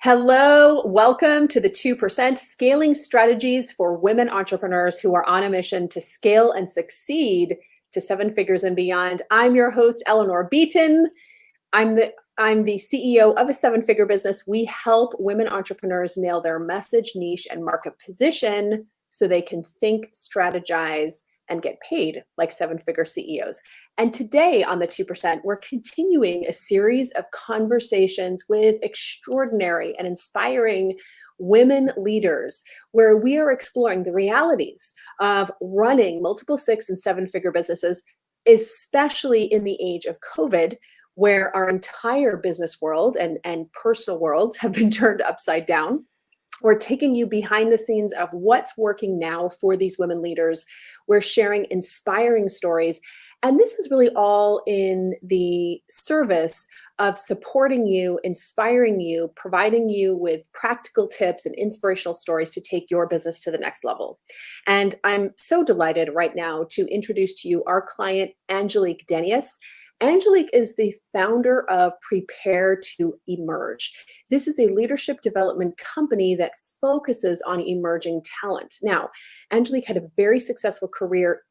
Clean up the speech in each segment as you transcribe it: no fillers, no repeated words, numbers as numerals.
Hello, welcome to the 2% Scaling Strategies for Women Entrepreneurs who are on a mission to scale and succeed to seven figures and beyond. I'm your host, Eleanor Beaton. I'm the CEO of a seven-figure business. We help women entrepreneurs nail their message, niche, and market position so they can think, strategize, and get paid like seven-figure CEOs. And today on the 2%, we're continuing a series of conversations with extraordinary and inspiring women leaders where we are exploring the realities of running multiple six and seven-figure businesses, especially in the age of COVID, where our entire business world and personal worlds have been turned upside down. We're taking you behind the scenes of what's working now for these women leaders. We're sharing inspiring stories. And this is really all in the service of supporting you, inspiring you, providing you with practical tips and inspirational stories to take your business to the next level. And I'm so delighted right now to introduce to you our client, Angelique Denius. Angelique is the founder of Prepare to Emerge. This is a leadership development company that focuses on emerging talent. Now, Angelique had a very successful career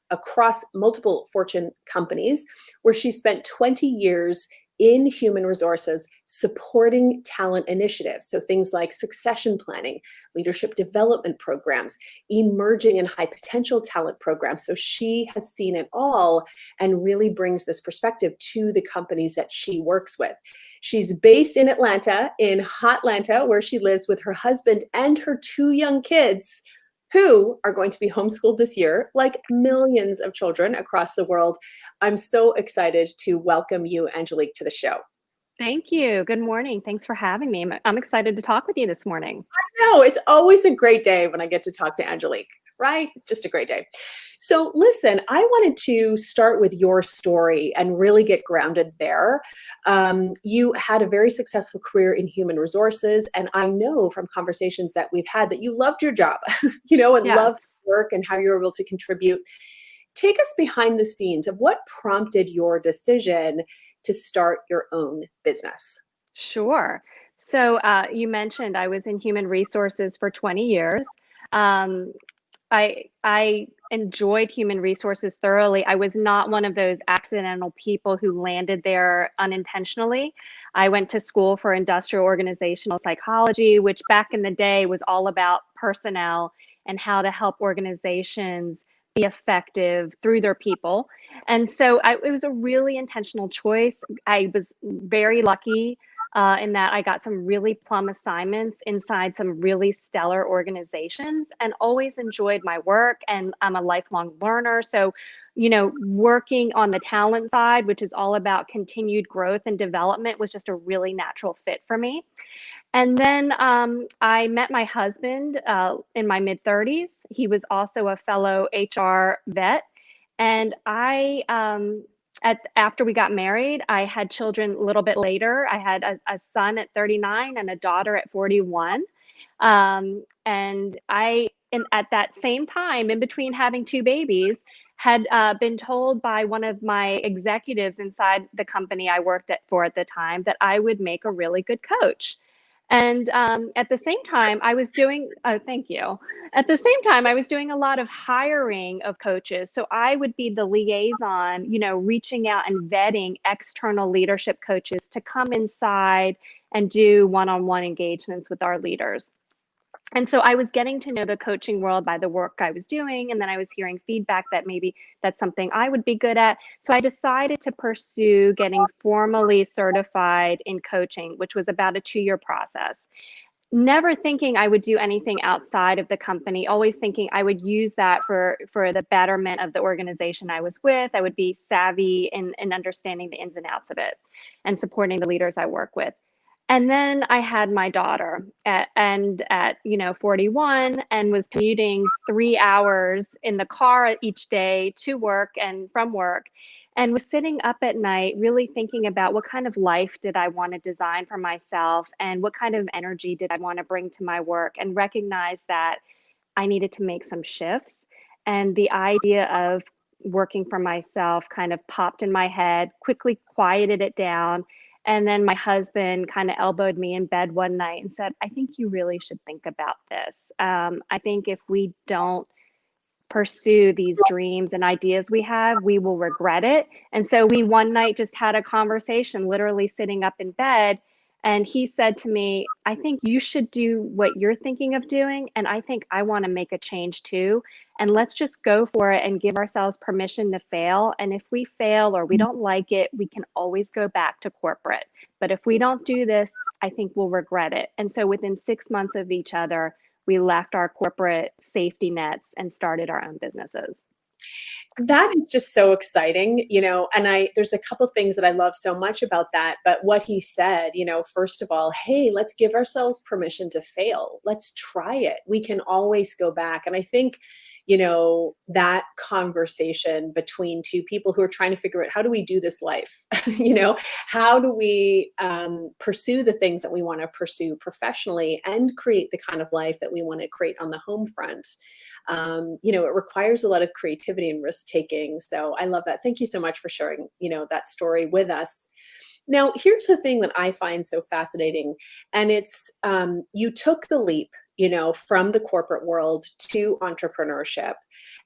across multiple Fortune companies, where she spent 20 years in human resources supporting talent initiatives. So things like succession planning, leadership development programs, emerging and high potential talent programs. So she has seen it all and really brings this perspective to the companies that she works with. She's based in Atlanta, in Hotlanta, where she lives with her husband and her two young kids, who are going to be homeschooled this year, like millions of children across the world. I'm so excited to welcome you, Angelique, to the show. Thank you. Good morning. Thanks for having me. I'm excited to talk with you this morning. No, it's always a great day when I get to talk to Angelique, right? It's just a great day. So listen, I wanted to start with your story and really get grounded there. You had a very successful career in human resources, and I know from conversations that we've had that you loved your job, and Yes, loved work and how you were able to contribute. Take us behind the scenes of what prompted your decision to start your own business. sure. So you mentioned I was in human resources for 20 years. Um, I enjoyed human resources thoroughly. I was not one of those accidental people who landed there unintentionally. I went to school for industrial organizational psychology, which back in the day was all about personnel and how to help organizations be effective through their people. And so it was a really intentional choice. I was very lucky in that I got some really plum assignments inside some really stellar organizations and always enjoyed my work. And I'm a lifelong learner. So, working on the talent side, which is all about continued growth and development, was just a really natural fit for me. And then I met my husband in my mid 30s. He was also a fellow HR vet. And after we got married, I had children a little bit later. I had a son at 39 and a daughter at 41. And at that same time, in between having two babies, had been told by one of my executives inside the company I worked for at the time that I would make a really good coach. And at the same time, I was doing, oh, thank you. At the same time, I was doing a lot of hiring of coaches. So I would be the liaison, reaching out and vetting external leadership coaches to come inside and do one-on-one engagements with our leaders. And so I was getting to know the coaching world by the work I was doing. And then I was hearing feedback that maybe that's something I would be good at. So I decided to pursue getting formally certified in coaching, which was about a 2-year process. Never thinking I would do anything outside of the company, always thinking I would use that for the betterment of the organization I was with. I would be savvy in understanding the ins and outs of it and supporting the leaders I work with. And then I had my daughter at 41, and was commuting 3 hours in the car each day to work and from work, and was sitting up at night really thinking about what kind of life did I want to design for myself and what kind of energy did I want to bring to my work, and recognize that I needed to make some shifts. And the idea of working for myself kind of popped in my head, quickly quieted it down, And then my husband kind of elbowed me in bed one night and said, I think you really should think about this. I think if we don't pursue these dreams and ideas we have, we will regret it. And so we one night just had a conversation, literally sitting up in bed. And he said to me, I think you should do what you're thinking of doing. And I think I want to make a change too. And let's just go for it and give ourselves permission to fail. And if we fail or we don't like it, we can always go back to corporate. But if we don't do this, I think we'll regret it. And so within 6 months of each other, we left our corporate safety nets and started our own businesses. That is just so exciting, and there's a couple things that I love so much about that, but what he said, first of all, hey, let's give ourselves permission to fail. Let's try it. We can always go back. And I think, that conversation between two people who are trying to figure out, how do we do this life? How do we pursue the things that we want to pursue professionally and create the kind of life that we want to create on the home front? It requires a lot of creativity and risk taking. So I love that. Thank you so much for sharing, that story with us. Now, here's the thing that I find so fascinating, and it's you took the leap, from the corporate world to entrepreneurship,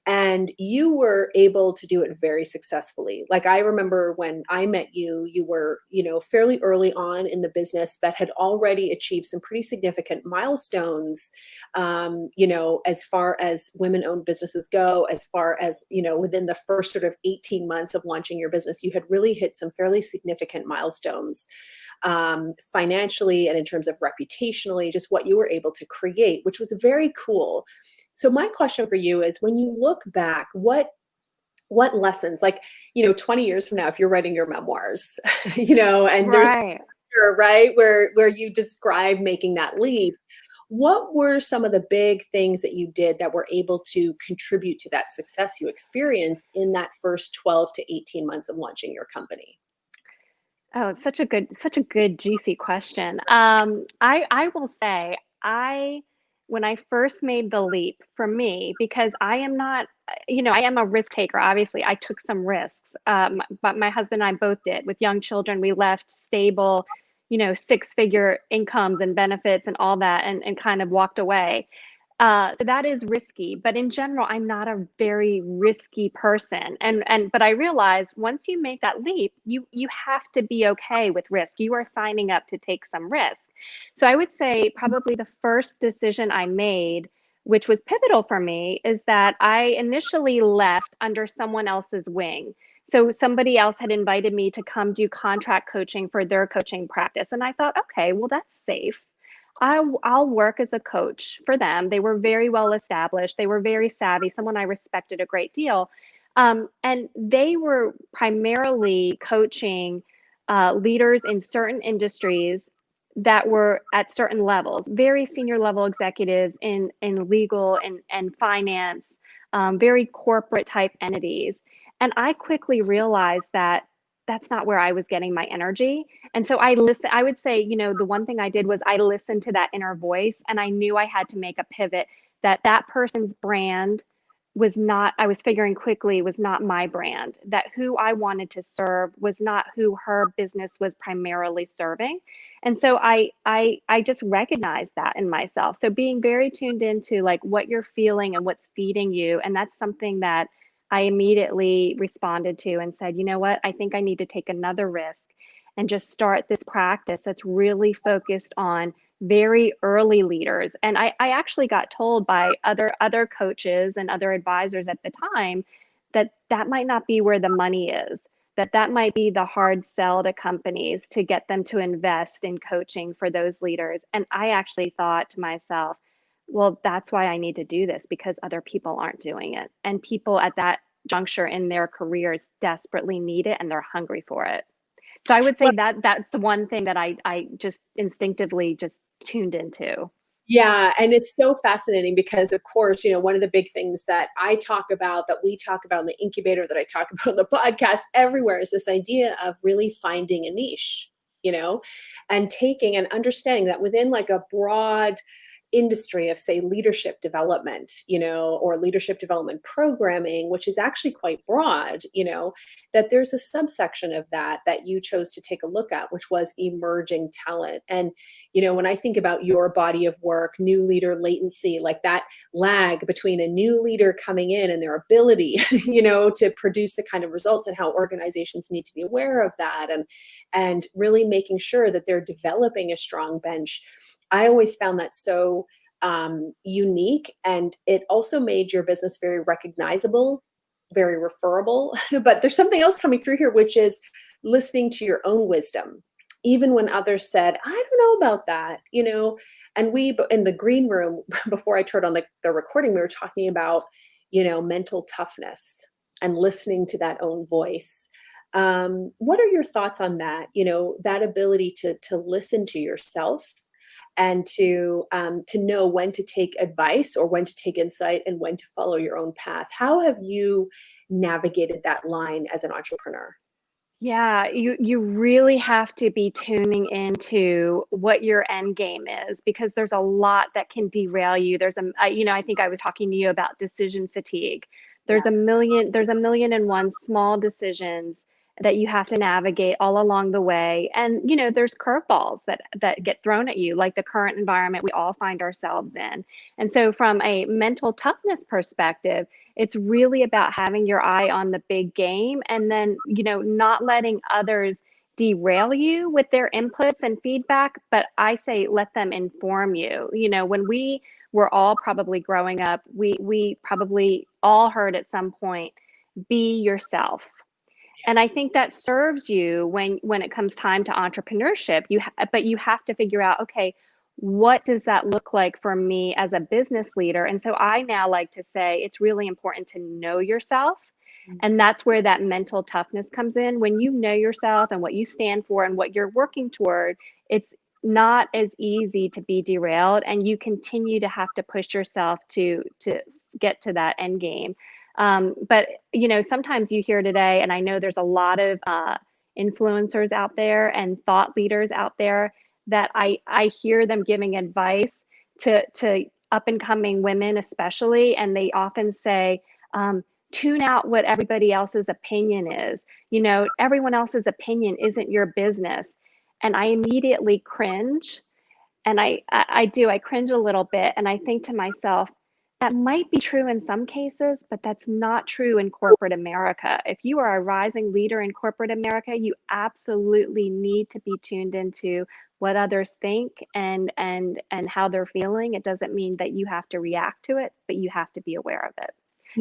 and you were able to do it very successfully. Like, I remember when I met you, you were, fairly early on in the business, but had already achieved some pretty significant milestones, as far as women-owned businesses go, as far as, within the first sort of 18 months of launching your business, you had really hit some fairly significant milestones, financially and in terms of reputationally, just what you were able to create, which was very cool. So my question for you is, when you look back, what lessons, like, 20 years from now, if you're writing your memoirs, and there's Right. right where you describe making that leap, what were some of the big things that you did that were able to contribute to that success you experienced in that first 12 to 18 months of launching your company? Oh, it's such a good, juicy question. I will say, when I first made the leap for me, because I am not, I am a risk taker. Obviously, I took some risks, but my husband and I both did. With young children, we left stable, six-figure incomes and benefits and all that, and kind of walked away. So that is risky, but in general, I'm not a very risky person. But I realize once you make that leap, you have to be okay with risk. You are signing up to take some risk. So I would say probably the first decision I made, which was pivotal for me, is that I initially left under someone else's wing. So somebody else had invited me to come do contract coaching for their coaching practice. And I thought, okay, well, that's safe. I'll work as a coach for them. They were very well established. They were very savvy, someone I respected a great deal. And they were primarily coaching leaders in certain industries that were at certain levels, very senior level executives in legal and finance, very corporate type entities. And I quickly realized that that's not where I was getting my energy. And so I would say, the one thing I did was I listened to that inner voice, and I knew I had to make a pivot, that person's brand was not, I was figuring quickly, was not my brand, that who I wanted to serve was not who her business was primarily serving. And so I just recognized that in myself. So being very tuned into like what you're feeling and what's feeding you. And that's something that I immediately responded to and said, you know what, I think I need to take another risk and just start this practice that's really focused on very early leaders. And I actually got told by other coaches and other advisors at the time that that might not be where the money is, that might be the hard sell to companies to get them to invest in coaching for those leaders. And I actually thought to myself, well, that's why I need to do this, because other people aren't doing it. And people at that juncture in their careers desperately need it and they're hungry for it. So I would say that that's the one thing that I just instinctively just tuned into. Yeah, and it's so fascinating because, of course, one of the big things that I talk about, that we talk about in the incubator, that I talk about in the podcast, everywhere, is this idea of really finding a niche, and taking and understanding that within like a broad industry of, say, leadership development, or leadership development programming, which is actually quite broad, that there's a subsection of that you chose to take a look at, which was emerging talent. And, when I think about your body of work, new leader latency, like that lag between a new leader coming in and their ability, to produce the kind of results, and how organizations need to be aware of that, and really making sure that they're developing a strong bench. I always found that so unique, and it also made your business very recognizable, very referable. But there's something else coming through here, which is listening to your own wisdom, even when others said, I don't know about that, and we, in the green room, before I turned on the recording, we were talking about, mental toughness and listening to that own voice. What are your thoughts on that? That ability to listen to yourself, and to know when to take advice or when to take insight and when to follow your own path. How have you navigated that line as an entrepreneur? Yeah, you really have to be tuning into what your end game is, because there's a lot that can derail you. I think I was talking to you about decision fatigue. Yeah. There's a million and one small decisions that you have to navigate all along the way. And, there's curveballs that get thrown at you, like the current environment we all find ourselves in. And so from a mental toughness perspective, it's really about having your eye on the big game, and then, not letting others derail you with their inputs and feedback. But I say, let them inform you. When we were all probably growing up, we probably all heard at some point, be yourself. And I think that serves you when it comes time to entrepreneurship. But you have to figure out, okay, what does that look like for me as a business leader? And so I now like to say it's really important to know yourself. And that's where that mental toughness comes in. When you know yourself and what you stand for and what you're working toward, it's not as easy to be derailed, and you continue to have to push yourself to get to that end game. But sometimes you hear today, and I know there's a lot of influencers out there and thought leaders out there that I hear them giving advice to up and coming women, especially, and they often say, tune out what everybody else's opinion is. Everyone else's opinion isn't your business. And I immediately cringe. And I cringe a little bit, and I think to myself, that might be true in some cases, but that's not true in corporate America. If you are a rising leader in corporate America, you absolutely need to be tuned into what others think and how they're feeling. It doesn't mean that you have to react to it, but you have to be aware of it.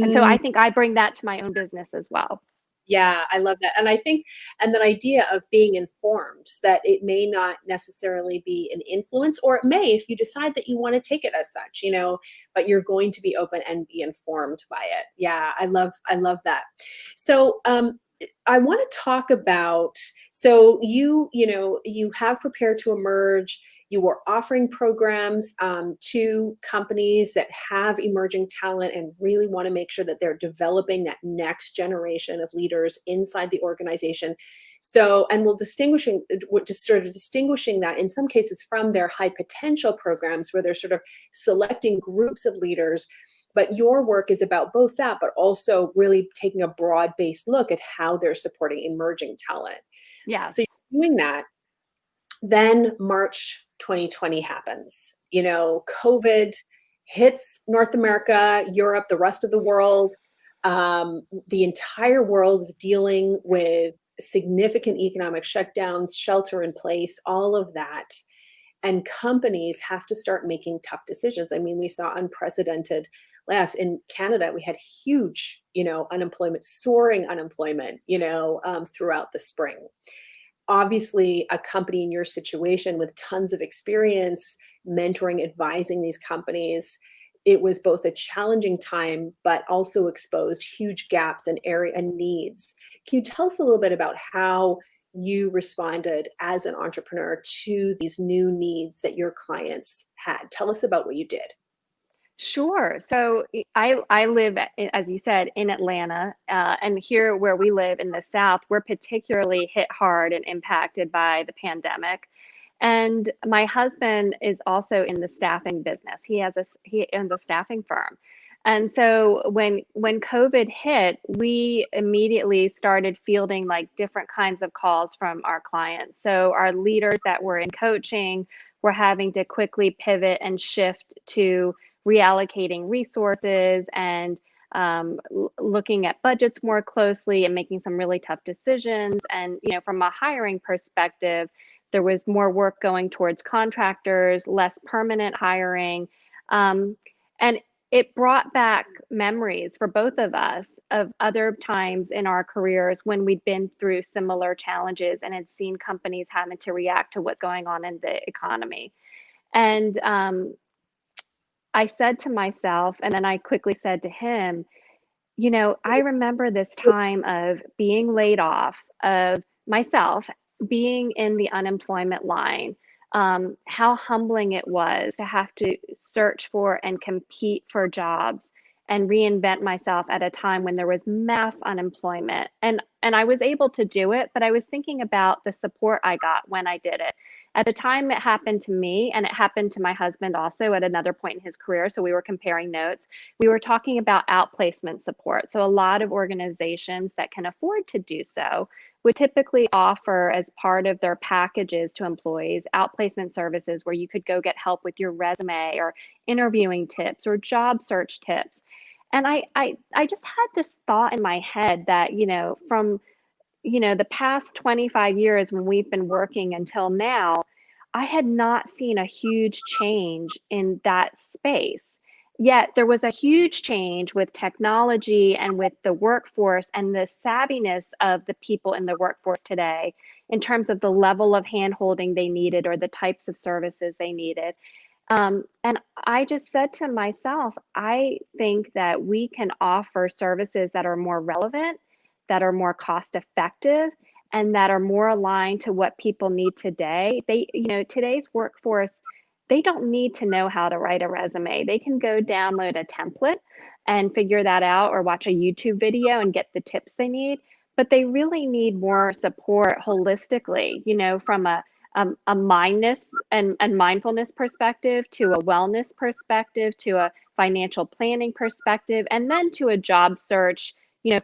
And so I think I bring that to my own business as well. Yeah, I love that. And I think, and that idea of being informed, that it may not necessarily be an influence, or it may if you decide that you want to take it as such, but you're going to be open and be informed by it. Yeah, I love that. So I want to talk about, so you have prepared to emerge. You were offering programs to companies that have emerging talent and really want to make sure that they're developing that next generation of leaders inside the organization. So, and just sort of distinguishing that in some cases from their high potential programs, where they're sort of selecting groups of leaders. But your work is about both that, but also really taking a broad-based look at how they're supporting emerging talent. Yeah. So you're doing that. Then March 2020 happens. COVID hits North America, Europe, the rest of the world. The entire world is dealing with significant economic shutdowns, shelter in place, all of that. And companies have to start making tough decisions. I mean, we saw unprecedented layoffs in Canada. We had huge, unemployment, soaring unemployment, throughout the spring. Obviously, a company in your situation with tons of experience, mentoring, advising these companies, it was both a challenging time, but also exposed huge gaps and area and needs. Can you tell us a little bit about how you responded as an entrepreneur to these new needs that your clients had? Tell us about what you did. Sure. So I live, as you said, in Atlanta, and here where we live in the South, we're particularly hit hard and impacted by the pandemic. And my husband is also in the staffing business. He owns a staffing firm. And so when COVID hit, we immediately started fielding like different kinds of calls from our clients. So our leaders that were in coaching were having to quickly pivot and shift to reallocating resources and looking at budgets more closely and making some really tough decisions. And from a hiring perspective, there was more work going towards contractors, less permanent hiring. And it brought back memories for both of us of other times in our careers when we'd been through similar challenges and had seen companies having to react to what's going on in the economy. And I said to myself, and then I quickly said to him, I remember this time of being laid off, of myself being in the unemployment line, how humbling it was to have to search for and compete for jobs and reinvent myself at a time when there was mass unemployment. And I was able to do it, but I was thinking about the support I got when I did it. At the time it happened to me, and it happened to my husband also at another point in his career. So we were comparing notes. We were talking about outplacement support. So a lot of organizations that can afford to do so would typically offer as part of their packages to employees outplacement services where you could go get help with your resume or interviewing tips or job search tips. And I just had this thought in my head that, from the past 25 years when we've been working until now, I had not seen a huge change in that space. Yet there was a huge change with technology and with the workforce and the savviness of the people in the workforce today in terms of the level of handholding they needed or the types of services they needed. And I just said to myself, I think that we can offer services that are more relevant, that are more cost effective, and that are more aligned to what people need today. Today's workforce, they don't need to know how to write a resume. They can go download a template and figure that out or watch a YouTube video and get the tips they need. But they really need more support holistically, from a mindness and mindfulness perspective to a wellness perspective to a financial planning perspective, and then to a job search,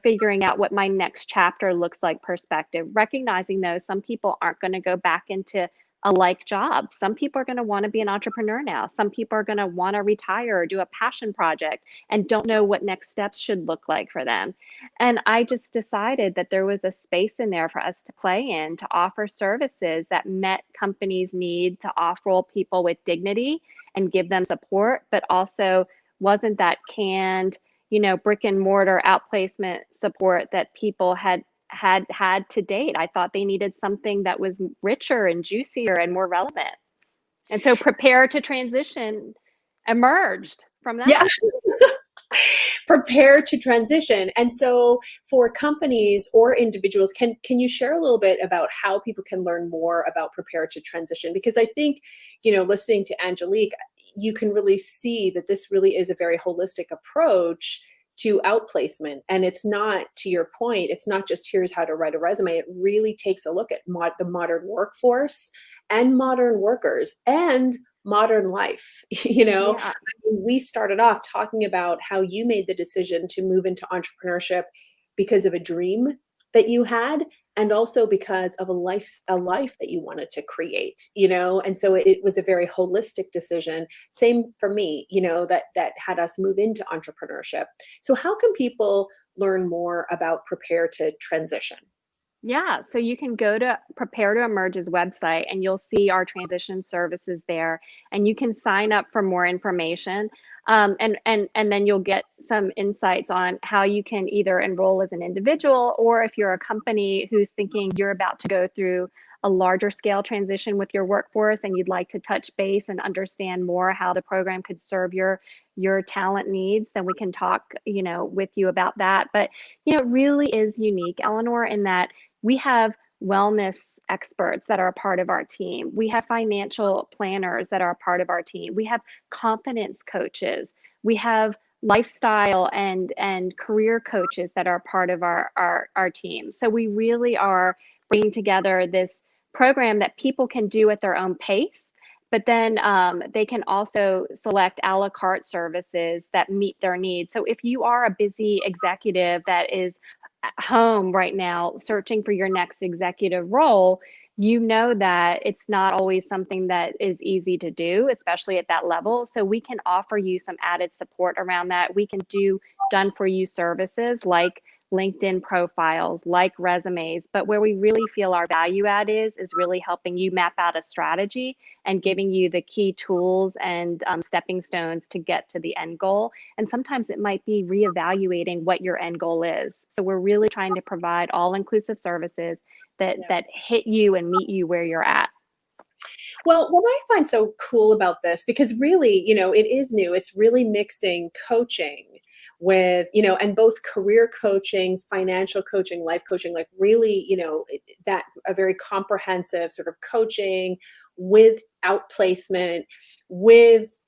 figuring out what my next chapter looks like perspective, recognizing though some people aren't going to go back into a like job. Some people are going to want to be an entrepreneur now. Some people are going to want to retire or do a passion project and don't know what next steps should look like for them. And I just decided that there was a space in there for us to play in to offer services that met companies' need to offer people with dignity and give them support, but also wasn't that canned, brick and mortar outplacement support that people had to date. I thought they needed something that was richer and juicier and more relevant. And so Prepare to Transition emerged from that. Yeah. Prepare to transition. And so for companies or individuals, can you share a little bit about how people can learn more about Prepare to Transition? Because I think, listening to Angelique, you can really see that this really is a very holistic approach to outplacement. And it's not, to your point, it's not just here's how to write a resume. It really takes a look at the modern workforce and modern workers and modern life. Yeah. We started off talking about how you made the decision to move into entrepreneurship because of a dream that you had, and also because of a life that you wanted to create, and so it was a very holistic decision. Same for me, that had us move into entrepreneurship. So how can people learn more about Prepare to Transition? Yeah, so you can go to Prepare to Emerge's website and you'll see our transition services there, and you can sign up for more information. And then you'll get some insights on how you can either enroll as an individual, or if you're a company who's thinking you're about to go through a larger scale transition with your workforce and you'd like to touch base and understand more how the program could serve your talent needs, then we can talk, with you about that. But it really is unique, Eleanor, in that we have wellness experts that are a part of our team. We have financial planners that are a part of our team. We have confidence coaches. We have lifestyle and career coaches that are part of our team. So we really are bringing together this program that people can do at their own pace. But then they can also select a la carte services that meet their needs. So if you are a busy executive that is at home right now searching for your next executive role, you know that it's not always something that is easy to do, especially at that level. So we can offer you some added support around that. We can do done for you services like LinkedIn profiles, like resumes, but where we really feel our value add is really helping you map out a strategy and giving you the key tools and stepping stones to get to the end goal. And sometimes it might be reevaluating what your end goal is. So we're really trying to provide all-inclusive services that hit you and meet you where you're at. Well, what I find so cool about this, because really, it is new, it's really mixing coaching with, and both career coaching, financial coaching, life coaching, like really, that a very comprehensive sort of coaching with outplacement, with,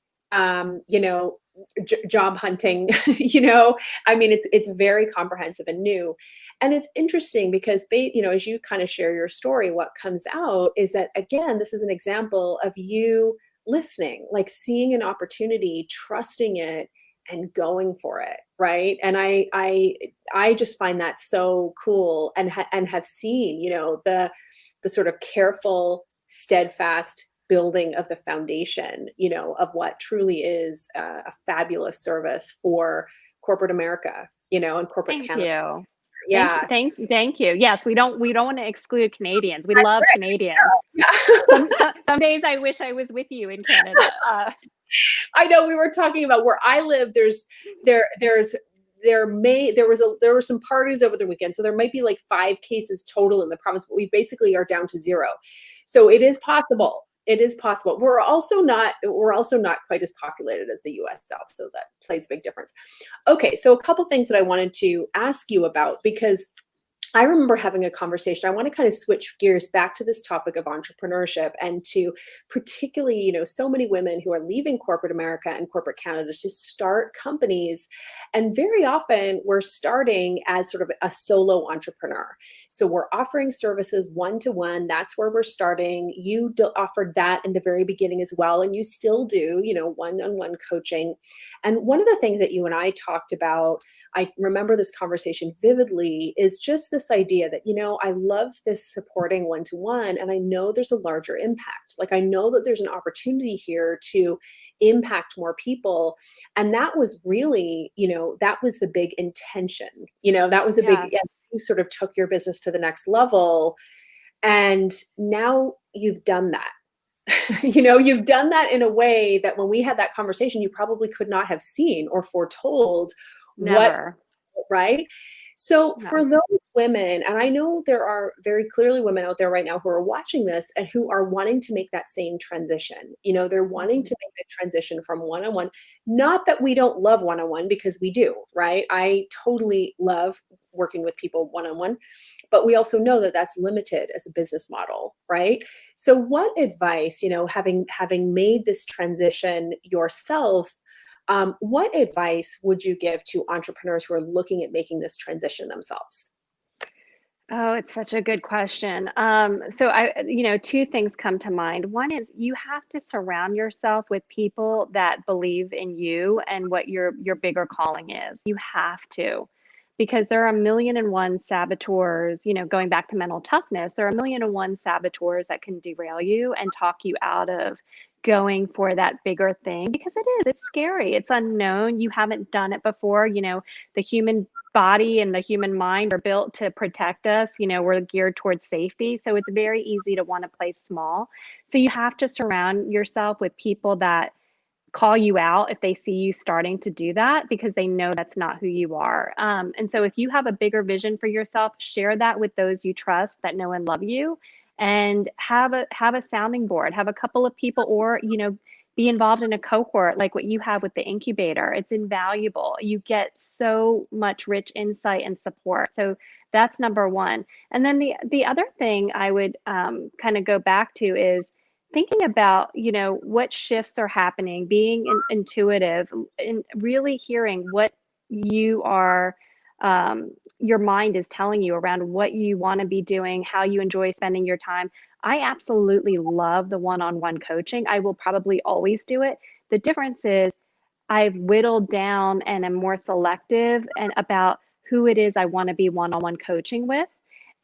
job hunting, I mean, it's very comprehensive and new. And it's interesting because, as you kind of share your story, what comes out is that, again, this is an example of you listening, like seeing an opportunity, trusting it, and going for it, right? And I just find that so cool, and and have seen, the sort of careful, steadfast building of the foundation, of what truly is a fabulous service for corporate America, and corporate Thank Canada. you. Yeah. Thank you. Yes, we don't want to exclude Canadians. We That's love right. Canadians. Yeah. Some days I wish I was with you in Canada. I know, we were talking about where I live. There were some parties over the weekend, so there might be like 5 cases total in the province, but we basically are down to 0. So it is possible. It is possible. We're also not quite as populated as the US South, so that plays a big difference. Okay, so a couple things that I wanted to ask you about, because I remember having a conversation. I want to kind of switch gears back to this topic of entrepreneurship, and to particularly, so many women who are leaving corporate America and corporate Canada to start companies. And very often we're starting as sort of a solo entrepreneur. So we're offering services one-to-one. That's where we're starting. You offered that in the very beginning as well. And you still do, one-on-one coaching. And one of the things that you and I talked about, I remember this conversation vividly, is just this idea that, I love this supporting one-to-one, and I know there's a larger impact. Like, I know that there's an opportunity here to impact more people. And that was really, that was the big intention. That was a big, Yeah. yeah, you sort of took your business to the next level. And now you've done that. You've done that in a way that when we had that conversation, you probably could not have seen or foretold what, Never. right? So No. for those women, and I know there are very clearly women out there right now who are watching this and who are wanting to make that same transition. They're wanting Mhm. to make the transition from one-on-one. Not that we don't love one-on-one, because we do, right? I totally love working with people one-on-one, but we also know that that's limited as a business model, right? So what advice, having made this transition yourself, what advice would you give to entrepreneurs who are looking at making this transition themselves? Oh, it's such a good question. So two things come to mind. One is you have to surround yourself with people that believe in you and what your bigger calling is. You have to, because there are a million and one saboteurs, going back to mental toughness, there are a million and one saboteurs that can derail you and talk you out of going for that bigger thing, because it's scary. It's unknown. You haven't done it before. The human body and the human mind are built to protect us. We're geared towards safety. So it's very easy to want to play small. So you have to surround yourself with people that call you out if they see you starting to do that, because they know that's not who you are. And so if you have a bigger vision for yourself, share that with those you trust that know and love you, and have a sounding board, have a couple of people, or be involved in a cohort like what you have with the incubator. It's invaluable. You get so much rich insight and support. So that's number one. And then the other thing I would kind of go back to is thinking about, what shifts are happening, being intuitive, and really hearing what you are, your mind is telling you around what you want to be doing, how you enjoy spending your time. I absolutely love the one-on-one coaching. I will probably always do it. The difference is I've whittled down and am more selective and about who it is I want to be one-on-one coaching with.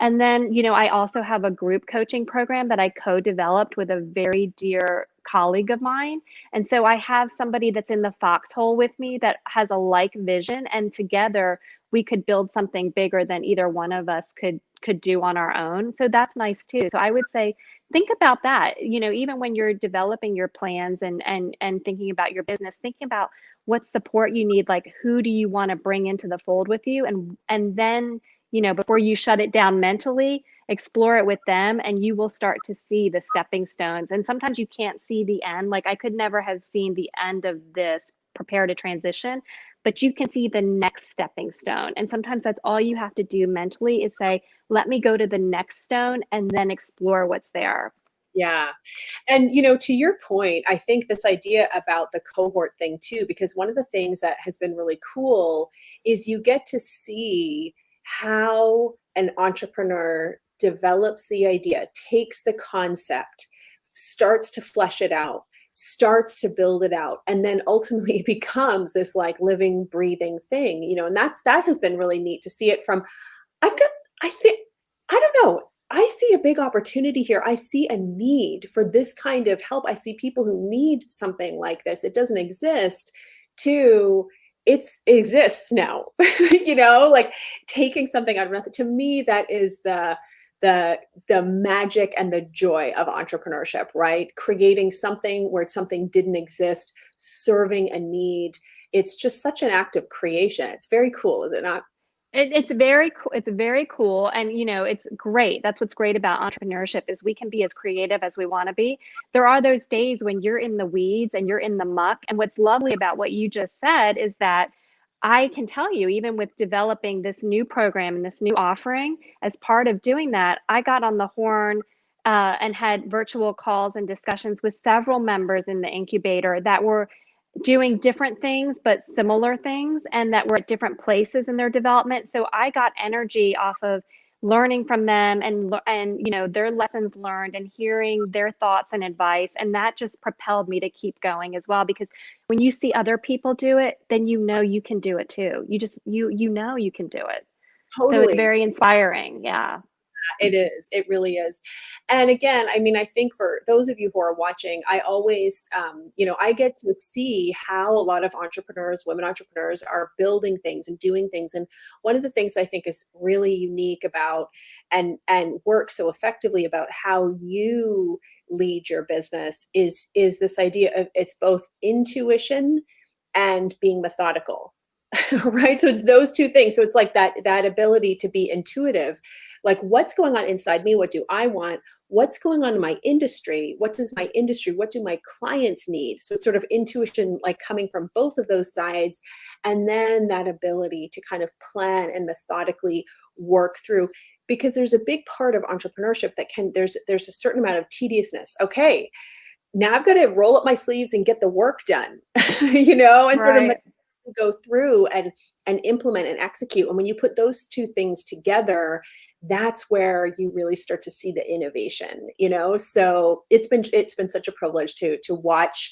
And then, I also have a group coaching program that I co-developed with a very dear colleague of mine. And so I have somebody that's in the foxhole with me that has a like vision, and together we could build something bigger than either one of us could do on our own. So that's nice too. So I would say think about that. Even when you're developing your plans and thinking about your business, thinking about what support you need, like who do you want to bring into the fold with you, and then before you shut it down mentally, explore it with them, and you will start to see the stepping stones. And sometimes you can't see the end. Like I could never have seen the end of this prepare to transition, but you can see the next stepping stone. And sometimes that's all you have to do mentally is say, let me go to the next stone and then explore what's there. Yeah. And, to your point, I think this idea about the cohort thing too, because one of the things that has been really cool is you get to see how an entrepreneur develops the idea, takes the concept, starts to flesh it out, starts to build it out, and then ultimately becomes this like living, breathing thing, and that has been really neat to see it from. I've got, I think, I don't know. I see a big opportunity here. I see a need for this kind of help. I see people who need something like this. It doesn't exist it exists now, like taking something out of nothing. To me, that is the magic and the joy of entrepreneurship, right? Creating something where something didn't exist, serving a need. It's just such an act of creation. It's very cool, is it not? It's very cool. It's very cool. And, it's great. That's what's great about entrepreneurship is we can be as creative as we want to be. There are those days when you're in the weeds and you're in the muck. And what's lovely about what you just said is that I can tell you, even with developing this new program and this new offering, as part of doing that, I got on the horn and had virtual calls and discussions with several members in the incubator that were doing different things but similar things, and that were at different places in their development. So I got energy off of learning from them and their lessons learned and hearing their thoughts and advice, and that just propelled me to keep going as well, because when you see other people do it, then you can do it too. You can do it. So it's Totally. very inspiring. Yeah. It is. It really is. And again, I mean, I think for those of you who are watching, I always, I get to see how a lot of entrepreneurs, women entrepreneurs, are building things and doing things. And one of the things I think is really unique about and works so effectively about how you lead your business is this idea of it's both intuition and being methodical. Right, so it's those two things. So it's like that ability to be intuitive, like what's going on inside me, what do I want, what's going on in my industry, what do my clients need. So it's sort of intuition, like coming from both of those sides, and then that ability to kind of plan and methodically work through, because there's a big part of entrepreneurship that there's a certain amount of tediousness. Okay, now I've got to roll up my sleeves and get the work done, and sort of Right. go through and implement and execute. And when you put those two things together, that's where you really start to see the innovation, so it's been such a privilege to watch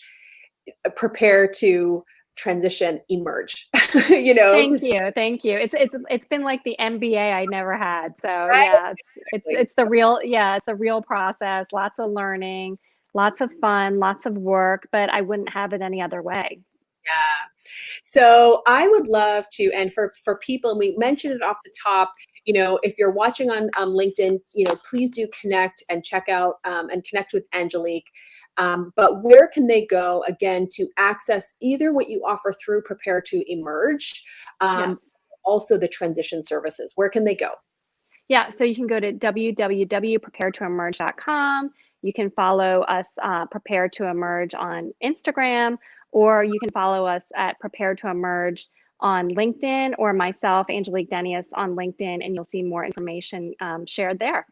prepare to transition emerge. Thank you. Thank you. It's been like the MBA I never had. So Right? yeah, Exactly. it's the real, yeah, it's a real process, lots of learning, lots of fun, lots of work, but I wouldn't have it any other way. Yeah. So I would love to, and for people, and we mentioned it off the top, if you're watching on LinkedIn, please do connect and check out and connect with Angelique. But where can they go again to access either what you offer through Prepare to Emerge, Yeah. also the transition services? Where can they go? Yeah, so you can go to www.preparetoemerge.com. You can follow us, Prepare to Emerge on Instagram, or you can follow us at Prepare to Emerge on LinkedIn, or myself, Angelique Denius, on LinkedIn, and you'll see more information shared there.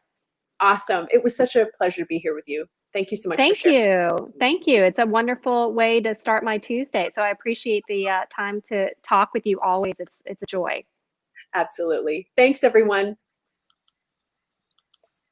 Awesome. It was such a pleasure to be here with you. Thank you so much for Thank sharing. you. Thank you. It's a wonderful way to start my Tuesday. So I appreciate the time to talk with you always. It's a joy. Absolutely. Thanks, everyone.